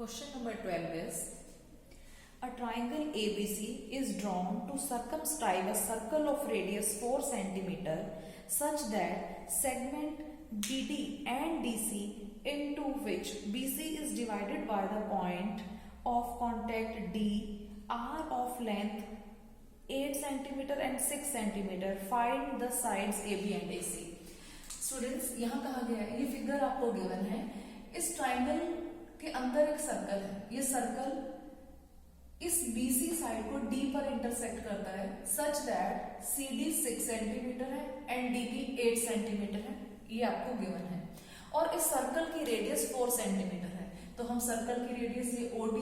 Question number 12 is, a triangle ABC is drawn to circumscribe a circle of radius 4 cm such that segment BD and DC into which BC is divided by the point of contact D are of length 8 cm and 6 cm. Find the sides AB and AC. Students, यहाँ कहा गया है, ये figure आपको given है, इस triangle के अंदर एक सर्कल है, ये सर्कल इस BC साइड को D पर इंटरसेक्ट करता है सच दैट CD 6 सेंटीमीटर है एंड DB 8 सेंटीमीटर है, ये आपको गिवन है। और इस सर्कल की रेडियस 4 सेंटीमीटर है, तो हम सर्कल की रेडियस ये OD,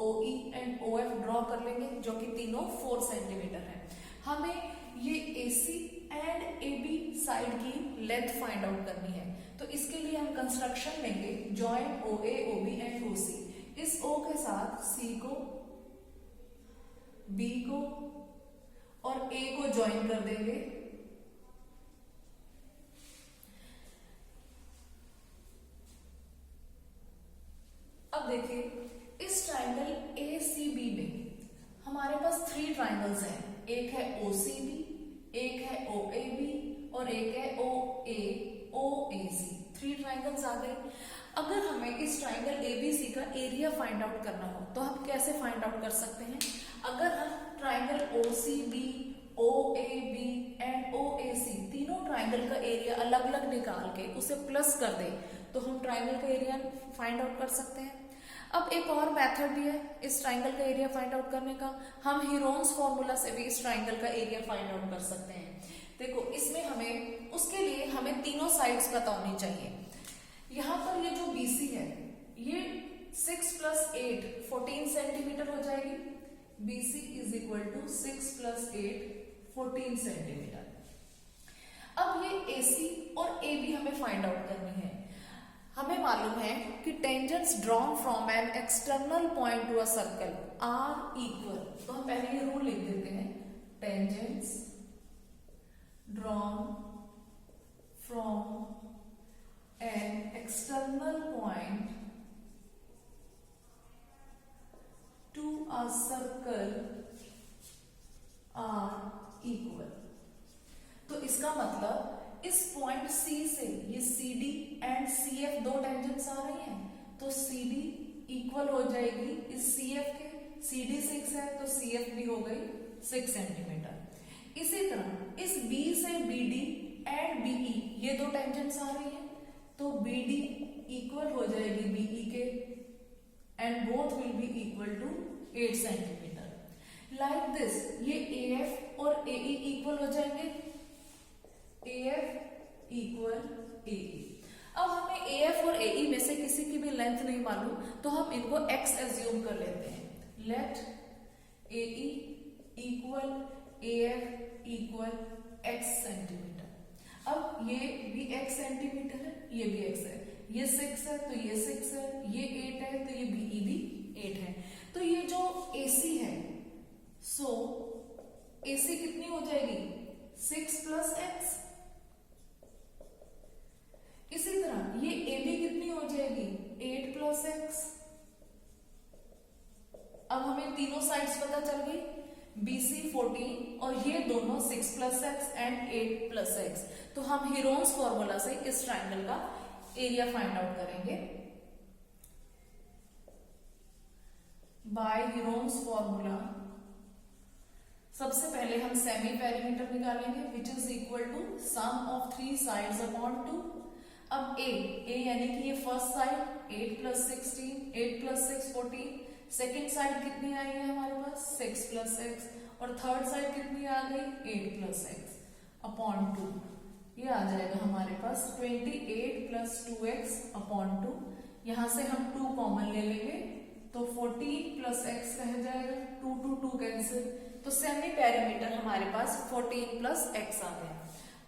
OE and OF draw कर लेंगे जो कि तीनों 4 सेंटीमीटर है। हमें ये AC एंड AB साइड की लेंथ फाइंड आउट करनी है, तो इसके लिए हम कंस्ट्रक्शन लेंगे joint OA, OB and OC। इस O के साथ C को, B को और A को ज्वाइन कर देंगे। अब देखिए, इस ट्राइंगल ACB में हमारे पास 3 ट्राइंगल्स हैं, एक है OCB, एक है OAB और एक है OAC। 3 ट्राइंगल्स आ गए। अगर हमें इस ट्राइंगल ABC का एरिया फाइंड आउट करना हो तो हम कैसे फाइंड आउट कर सकते हैं? अगर हम triangle OCB, OAB and OAC तीनों ट्राइंगल का एरिया अलग अलग निकाल के उसे प्लस कर दें तो हम ट्राइंगल का एरिया फाइंड आउट कर सकते हैं। अब एक और मेथड भी है इस ट्राइंगल का एरिया फाइंड आउट करने का, हम हीरोन्स फॉर्मूला से भी इस ट्राइंगल का एरिया फाइंड आउट कर सकते हैं। देखो, इसमें हमें उसके लिए हमें तीनों साइड्स पता होनी चाहिए। यहाँ पर ये जो BC है, ये 6 + 8 14 सेंटीमीटर हो जाएगी। BC is equal to 6 + 8 14 centimetre. अब ये AC और AB हमें फाइंड आउट करनी है। हमें मालूम है कि tangents drawn from an external point to a circle are equal, तो हम पहले ये रूल लिख देते हैं, tangents drawn from an external point to a circle are equal. तो इसका मतलब इस पॉइंट C से ये CD एंड CF 2 टेंजेंट्स आ रही हैं, तो CD इक्वल हो जाएगी इस CF के। CD 6 है तो CF भी हो गई 6 सेंटीमीटर। इसी तरह इस B से BD एंड BE ये 2 टेंजेंट्स आ रही हैं, तो BD इक्वल हो जाएगी BE के and both will be equal to 8 centimetre. Like this ये AF और AE इक्वल हो जाएंगे, AF इक्वल AE। अब हमें AF और AE में से किसी की भी लेंथ नहीं मालूम, तो हम इनको x एज्यूम कर लेते हैं। Let AE equal AF equal x centimetre. अब ये भी x सेंटीमीटर है, ये भी x है, ये 6 है तो ये 6 है, ये 8 है तो ये BE भी 8 है। तो ये जो AC है, सो AC कितनी हो जाएगी? 6 + x। इसी तरह ये AB कितनी हो जाएगी? 8 + x। अब हमें तीनों साइड्स पता चल गई, BC 14 और ये दोनों 6 + x एंड 8 + x। तो हम हीरोन्स फॉर्मूला से इस ट्राइंगल का एरिया फाइंड आउट करेंगे। बाय हीरोन्स फॉर्मूला सबसे पहले हम सेमी पेरीमीटर निकालेंगे, which is equal to sum of 3 sides upon 2। अब A यानी कि ये फर्स्ट साइड 8 + 16, 8 + 6 14, सेकेंड साइड कितनी आई है हमारे पास? 6 + x, और थर्ड साइड कितनी आ गई? 8 + x अपॉन 2। ये आ जाएगा हमारे पास 28 + 2x अपॉन 2। यहां से हम 2 कॉमन ले लेंगे तो 14 + x रह जाएगा, 2 2 कैंसिल, तो सेमी पेरीमीटर हमारे पास 14 + x आ गया।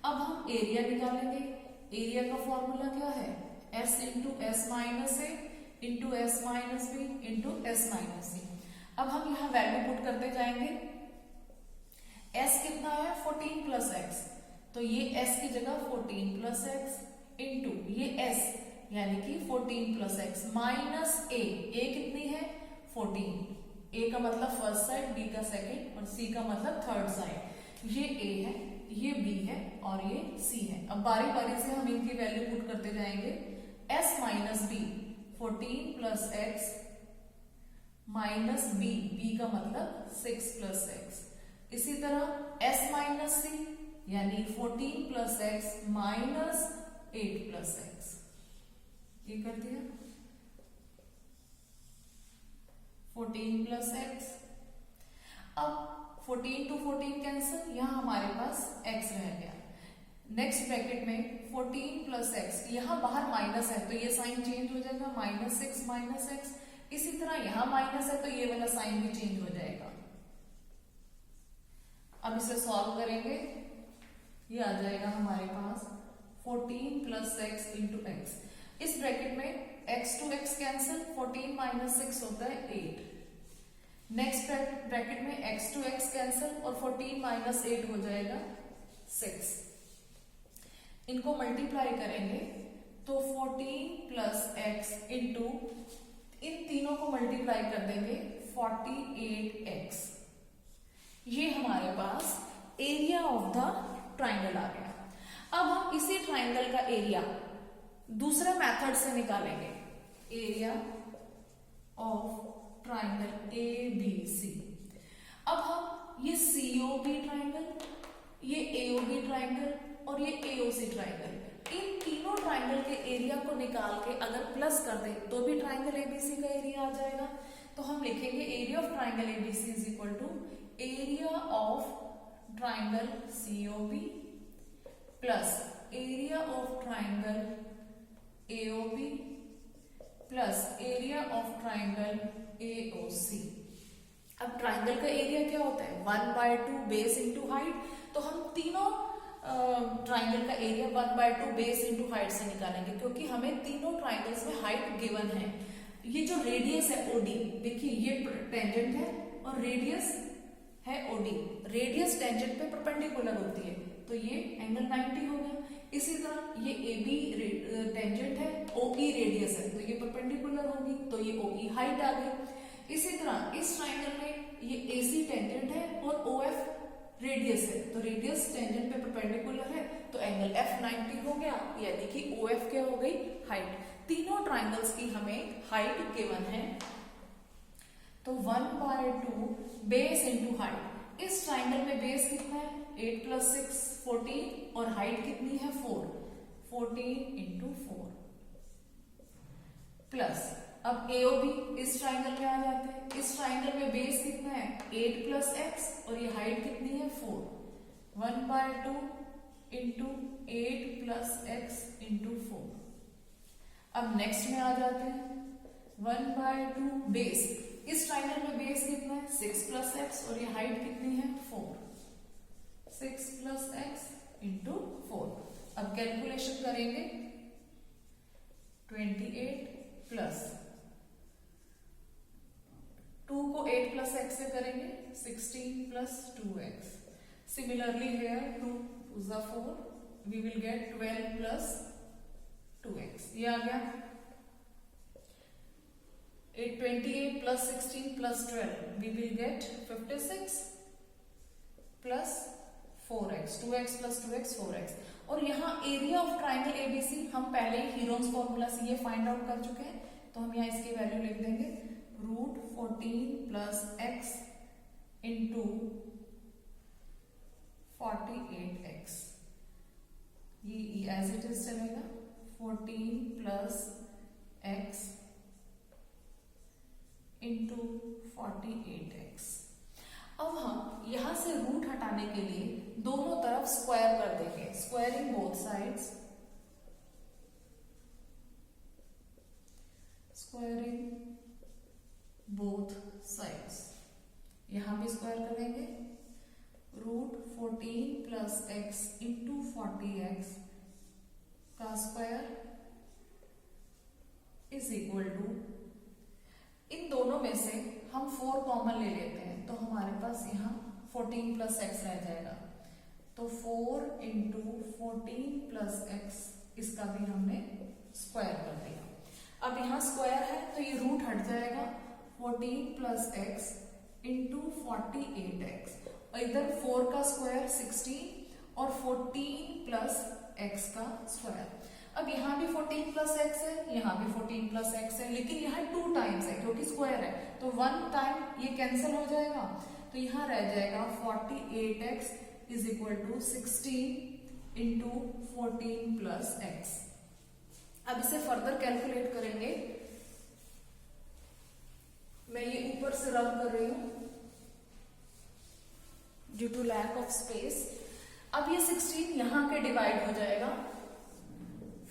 अब हम एरिया निकालेंगे। एरिया का फॉर्मूला क्या है? S × S - A × S - B × S - C। अब हम यहाँ वैल्यू पुट करते जाएंगे। S कितना है? 14 + x, तो ये S की जगह 14 + x इंटू ये S यानी कि 14 प्लस एक्स माइनस ए कितनी है 14, ए का मतलब फर्स्ट साइड, बी का सेकंड और सी का मतलब थर्ड साइड। ये ए है, ये बी है और ये सी है। अब बारी बारी से हम इनकी वैल्यू पुट करते जाएंगे। S minus B 14 plus X minus B, B का मतलब 6 प्लस एक्स। इसी तरह एस माइनस सी यानी 14 plus X minus 8 plus x, ये कर दिया 14 प्लस एक्स। अब 14 टू 14 कैंसिल, यहां हमारे पास x रह गया। नेक्स्ट ब्रैकेट में 14 प्लस एक्स, यहां बाहर माइनस है तो ये साइन चेंज हो जाएगा, माइनस 6 माइनस एक्स। इसी तरह यहां माइनस है तो ये वाला साइन भी चेंज हो जाएगा। अब इसे सॉल्व करेंगे, ये आ जाएगा हमारे पास 14 प्लस एक्स इंटू एक्स। इस ब्रैकेट में x to x cancel, 14 minus 6 होता है 8। नेक्स्ट ब्रैकेट में x टू x कैंसिल और 14 माइनस 8 हो जाएगा 6। इनको मल्टीप्लाई करेंगे तो 14 प्लस एक्स इंटू इन तीनों को मल्टीप्लाई कर देंगे 48x। ये हमारे पास एरिया ऑफ द ट्राइंगल आ गया। अब हम इसी ट्राइंगल का एरिया दूसरे मेथड से निकालेंगे, area of triangle A B C. अब हम ये सीओबी ट्राइंगल, ये एओबी ट्राइंगल और ये एओसी ट्राइंगल, इन तीनों ट्राइंगल के एरिया को निकाल के अगर प्लस कर दे तो भी ट्राइंगल एबीसी का एरिया आ जाएगा। तो हम लिखेंगे area of triangle ABC is equal to area of triangle COB plus area of triangle AOB plus area of triangle AOC. अब ट्राइंगल का एरिया क्या होता है 1/2 बेस इंटू हाइट, तो हम तीनों ट्राइंगल का एरिया 1/2 बेस इंटू हाइट से निकालेंगे, क्योंकि हमें तीनों ट्राइंगल्स में हाइट गिवन है। ये जो रेडियस है ओडी, देखिए ये टेंजेंट है और रेडियस है ओडी। रेडियस टेंजेंट पे परपेंडिकुलर होती है तो ये एंगल 90 हो गया। इसी तरह ये AB टेंजेंट है, OE रेडियस है तो ये परपेंडिकुलर होगी तो ये OE हाइट आ गई। इसी तरह इस ट्राइंगल में ये AC टेंजेंट है और OF रेडियस है तो रेडियस टेंजेंट पे परपेंडिकुलर है तो एंगल F 90 हो गया, यानी कि OF क्या हो गई हाइट। तीनों ट्राइंगल्स की हमें हाइट गिवन है तो 1/2 बेस इंटू हाइट। इस ट्राइंगल में बेस कितना है 8 प्लस 6 14 और हाइट कितनी है 4, 14 इंटू 4 प्लस अब एओबी इस ट्राइंगल में आ जाते हैं। इस ट्राइंगल में बेस कितना है 8 प्लस एक्स और ये हाइट कितनी है 4, 1/2 इंटू 8 प्लस एक्स इंटू 4। अब नेक्स्ट में आ जाते हैं 1/2 बेस, इस ट्राइंगल में बेस कितना है 6 प्लस एक्स और ये हाइट कितनी है 4, 6 प्लस एक्स इंटू 4। अब कैलकुलेशन करेंगे 28 प्लस 2 को 8 प्लस एक्स से करेंगे 16 plus 2x। Similarly here 2 is 4, we will get 12 plus 2x। ये आ गया 28 plus 16 plus 12, we will get 56 plus 4x, 2x plus 2x 4x। और यहाँ एरिया ऑफ ट्राइंगल एबीसी हम पहले ही हीरोन्स फॉर्मूला से ये फाइंड आउट कर चुके हैं तो हम यहाँ इसकी वैल्यू लिख देंगे √14 प्लस एक्स इंटू 48x। ये एज इट इज चलेगा 14 प्लस एक्स इंटू 48x। अब हम यहां से रूट हटाने के लिए दोनों तरफ स्क्वायर कर देंगे, squaring both sides, squaring both sides. यहां भी स्क्वायर करेंगे √14 प्लस एक्स इंटू 40x का स्क्वायर इज इक्वल टू, इन दोनों में से हम 4 कॉमन ले लेते हैं तो हमारे पास यहाँ 14 प्लस एक्स रह जाएगा तो 4 इंटू 14 प्लस एक्स, इसका भी हमने स्क्वायर कर दिया। अब यहाँ स्क्वायर है तो ये रूट हट जाएगा, 14 प्लस एक्स इंटू 48x, और इधर 4 का स्क्वायर 16 और 14 प्लस एक्स का स्क्वायर। अब यहाँ भी 14 प्लस एक्स है, यहाँ भी 14 प्लस एक्स है, लेकिन यहाँ 2 टाइम्स है क्योंकि स्क्वायर है, तो 1 टाइम ये कैंसिल हो जाएगा, तो यहाँ रह जाएगा 48x is equal to 16 into 14 plus X. अब इसे फर्दर कैलकुलेट करेंगे, मैं ये ऊपर से रब कर रही हूं due to lack of space. अब ये 16 यहां के डिवाइड हो जाएगा,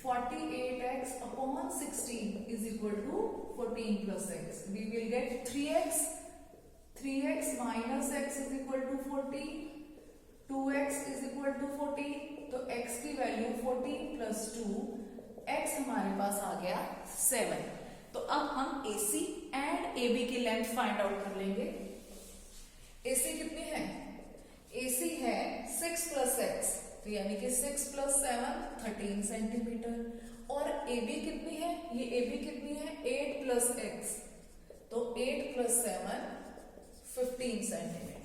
48x upon 16 is equal to 14 plus x. We will get 3x. 3x minus x is equal to 14. 2x is equal to 14. तो x की वैल्यू 14 plus 2, x हमारे पास आ गया 7। तो अब हम AC and AB की लेंथ फाइंड आउट कर लेंगे। AC कितनी है? AC है 6 plus x, तो यानी कि 6 प्लस 7 13 सेंटीमीटर। और AB कितनी है? ये AB कितनी है? 8 प्लस एक्स, तो 8 प्लस 7 15 सेंटीमीटर।